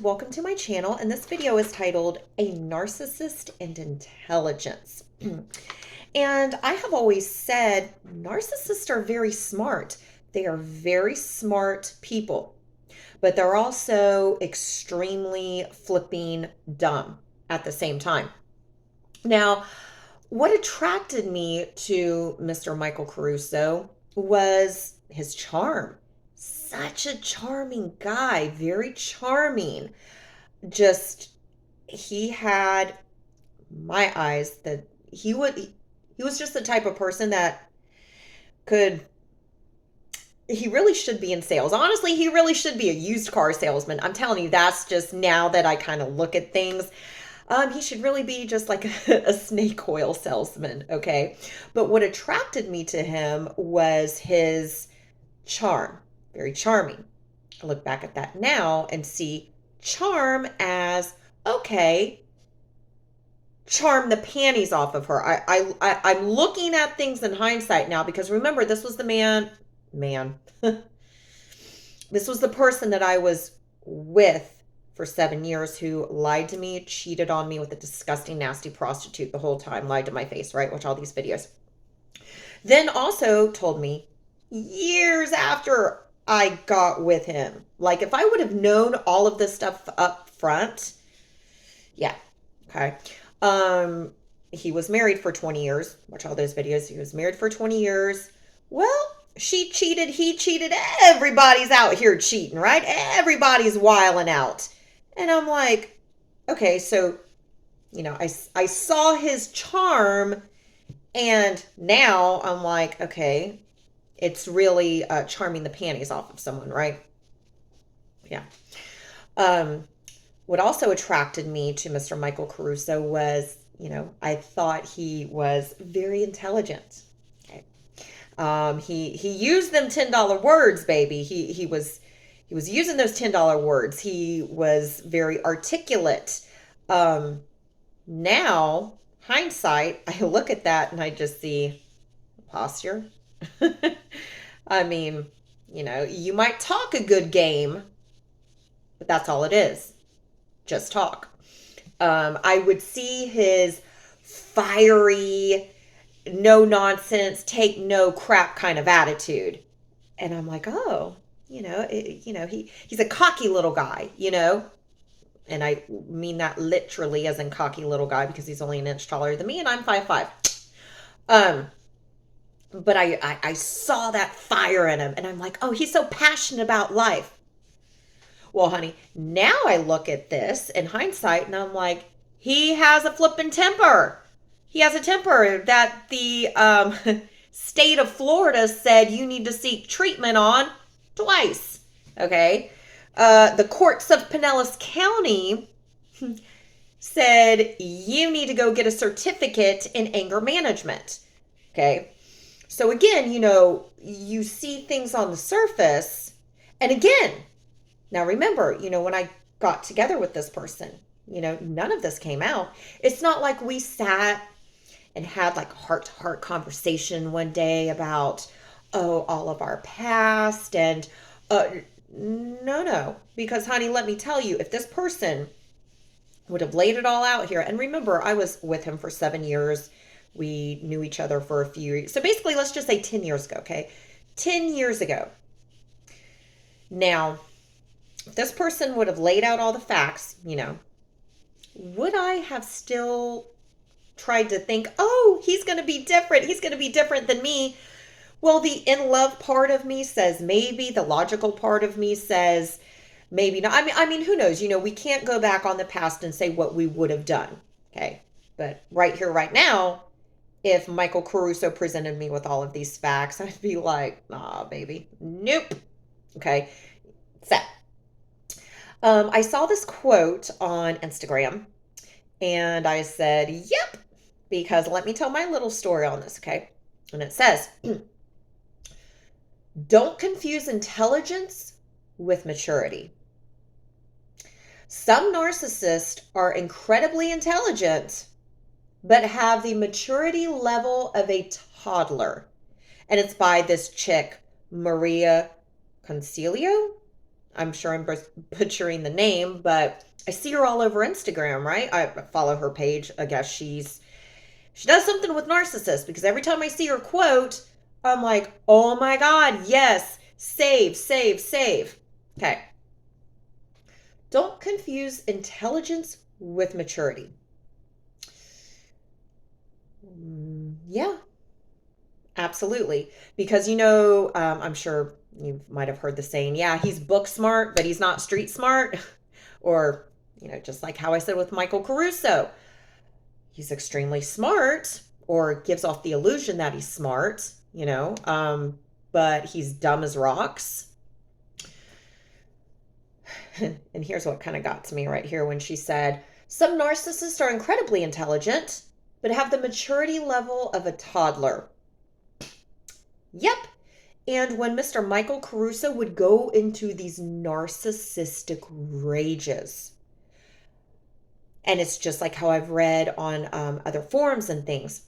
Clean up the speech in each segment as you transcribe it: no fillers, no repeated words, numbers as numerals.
welcome to my channel. And this video is titled A Narcissist and Intelligence. And I have always said narcissists are very smart. They are very smart people, but they're also extremely flipping dumb at the same time. Now, what attracted me to Mr. Michael Caruso was his charm. Such a charming guy, very charming. Just, he had my eyes that he was just the type of person that he really should be in sales. Honestly, he really should be a used car salesman. I'm telling you, that's just now that I kind of look at things. He should really be just like a snake oil salesman, okay? But what attracted me to him was his charm. Very charming. I look back at that now and see charm as, okay, charm the panties off of her. I'm looking at things in hindsight now because remember, this was the man, this was the person that I was with for 7 years who lied to me, cheated on me with a disgusting, nasty prostitute the whole time, lied to my face, right? Watch all these videos. Then also told me years after I got with him, like if I would have known all of this stuff up front, yeah, okay. He was married for 20 years. Watch all those videos. He was married for 20 years. Well, she cheated, he cheated. Everybody's out here cheating, right? Everybody's wiling out. And I'm like, okay, so, I saw his charm and now I'm like, okay, it's really charming the panties off of someone, right? Yeah. What also attracted me to Mr. Michael Caruso was, I thought he was very intelligent. Okay. He used them $10 words, baby. He was using those $10 words. He was very articulate. Now, hindsight, I look at that and I just see posture. I mean, you might talk a good game, but that's all it is. Just talk. I would see his fiery, no nonsense, take no crap kind of attitude. And I'm like, oh, he's a cocky little guy, and I mean that literally as in cocky little guy because he's only an inch taller than me and I'm 5'5". But I saw that fire in him and I'm like, oh, he's so passionate about life. Well, honey, now I look at this in hindsight and I'm like, he has a flippin' temper. He has a temper that the state of Florida said you need to seek treatment on twice. Okay. The courts of Pinellas County said you need to go get a certificate in anger management. Okay. So again, you see things on the surface. And again, now remember, when I got together with this person, none of this came out. It's not like we sat and had like heart-to-heart conversation one day about, all of our past. And no. Because, honey, let me tell you, if this person would have laid it all out here, and remember, I was with him for 7 years. We knew each other for a few years. So basically, let's just say 10 years ago, okay? 10 years ago. Now, if this person would have laid out all the facts, would I have still tried to think, oh, he's going to be different. He's going to be different than me. Well, the in love part of me says maybe. The logical part of me says maybe not. I mean, who knows? We can't go back on the past and say what we would have done. Okay. But right here, right now, if Michael Caruso presented me with all of these facts, I'd be like, nah, baby. Nope. Okay. Set. I saw this quote on Instagram and I said, yep, because let me tell my little story on this, okay? And it says, don't confuse intelligence with maturity. Some narcissists are incredibly intelligent, but have the maturity level of a toddler. And it's by this chick, Maria Concilio. I'm sure I'm butchering the name, but I see her all over Instagram, right? I follow her page. I guess she does something with narcissists because every time I see her quote, I'm like, oh my God, yes, save, save, save. Okay. Don't confuse intelligence with maturity. Yeah, absolutely. Because, I'm sure you might have heard the saying, yeah, he's book smart, but he's not street smart. Or, just like how I said with Michael Caruso, he's extremely smart or gives off the illusion that he's smart, but he's dumb as rocks. And here's what kind of got to me right here when she said, some narcissists are incredibly intelligent, but have the maturity level of a toddler. Yep. And when Mr. Michael Caruso would go into these narcissistic rages, and it's just like how I've read on other forums and things,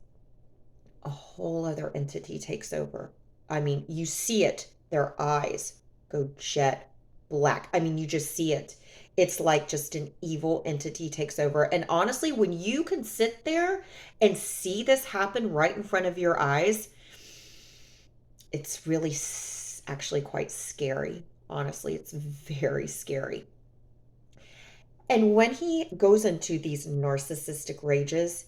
a whole other entity takes over. I mean, you see it. Their eyes go jet black. I mean, you just see it. It's like just an evil entity takes over. And honestly, when you can sit there and see this happen right in front of your eyes, it's really actually quite scary. Honestly, it's very scary. And when he goes into these narcissistic rages,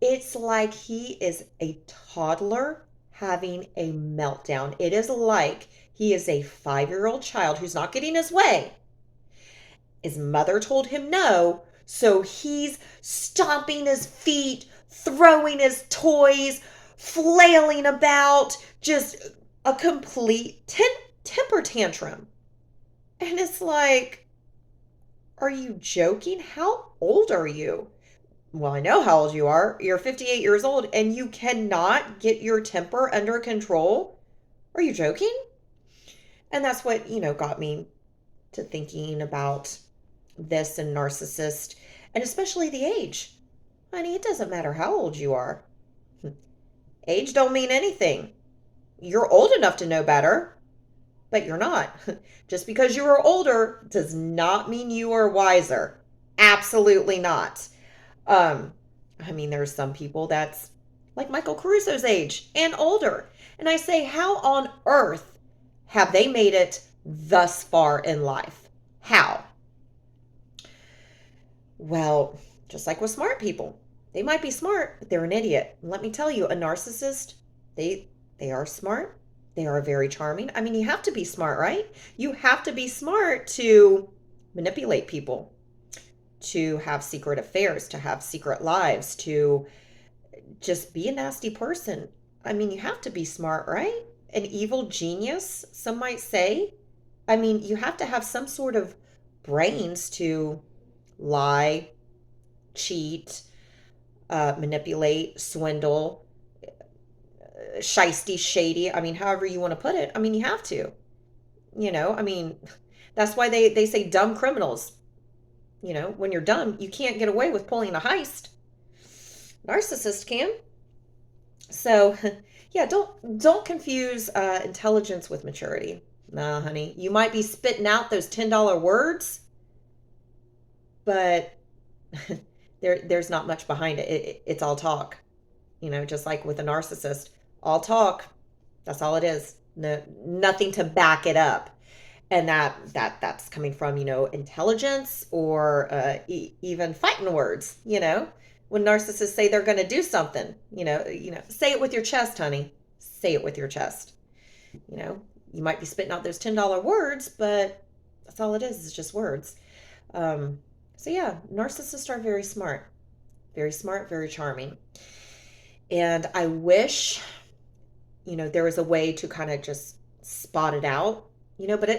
it's like he is a toddler having a meltdown. It is like he is a 5-year-old child who's not getting his way. His mother told him no, so he's stomping his feet, throwing his toys, flailing about, just a complete temper tantrum. And it's like, are you joking? How old are you? Well, I know how old you are. You're 58 years old and you cannot get your temper under control. Are you joking? And that's what, got me to thinking about this and narcissist, and especially the age. Honey, it doesn't matter how old you are. Age don't mean anything. You're old enough to know better, but you're not. Just because you are older does not mean you are wiser. Absolutely not. I mean, there's some people that's like Michael Caruso's age and older. And I say, how on earth have they made it thus far in life? How? Well, just like with smart people, they might be smart, but they're an idiot. And let me tell you, a narcissist, they are smart. They are very charming. I mean, you have to be smart, right? You have to be smart to manipulate people, to have secret affairs, to have secret lives, to just be a nasty person. I mean, you have to be smart, right? An evil genius, some might say. I mean, you have to have some sort of brains to lie, cheat, manipulate, swindle, shisty, shady. I mean, however you want to put it. I mean, you have to. I mean, that's why they say dumb criminals. When you're dumb, you can't get away with pulling a heist. Narcissist can. So, yeah, don't confuse intelligence with maturity. Nah, honey, you might be spitting out those $10 words, but there's not much behind it. It's all talk. Just like with a narcissist, all talk. That's all it is. No, nothing to back it up. And that's coming from intelligence or even fighting words. When narcissists say they're going to do something, say it with your chest, honey. Say it with your chest. You might be spitting out those $10 words, but that's all it is just words. So yeah, narcissists are very smart, very charming. And I wish, there was a way to kind of just spot it out, but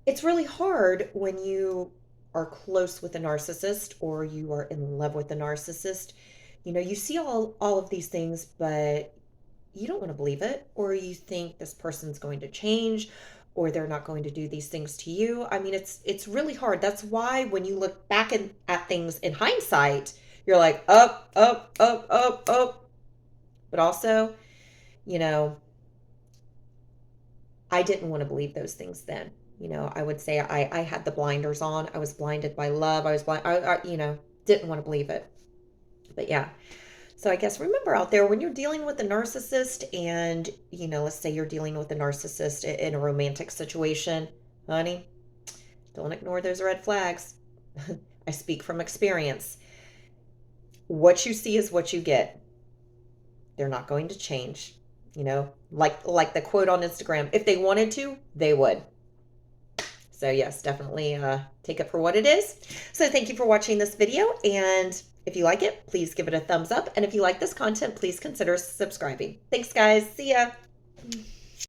it's really hard when you are close with a narcissist or you are in love with a narcissist. You see all of these things, but you don't want to believe it, or you think this person's going to change, or they're not going to do these things to you. I mean, it's really hard. That's why when you look back at things in hindsight, you're like, up, up, up, up, up. But also, I didn't want to believe those things then. I would say I had the blinders on. I was blinded by love. I was blind, didn't want to believe it. But yeah. So I guess remember out there when you're dealing with a narcissist and, let's say you're dealing with a narcissist in a romantic situation, honey, don't ignore those red flags. I speak from experience. What you see is what you get. They're not going to change. Like the quote on Instagram, if they wanted to, they would. So yes, definitely take it for what it is. So thank you for watching this video. And if you like it, please give it a thumbs up. And if you like this content, please consider subscribing. Thanks, guys. See ya.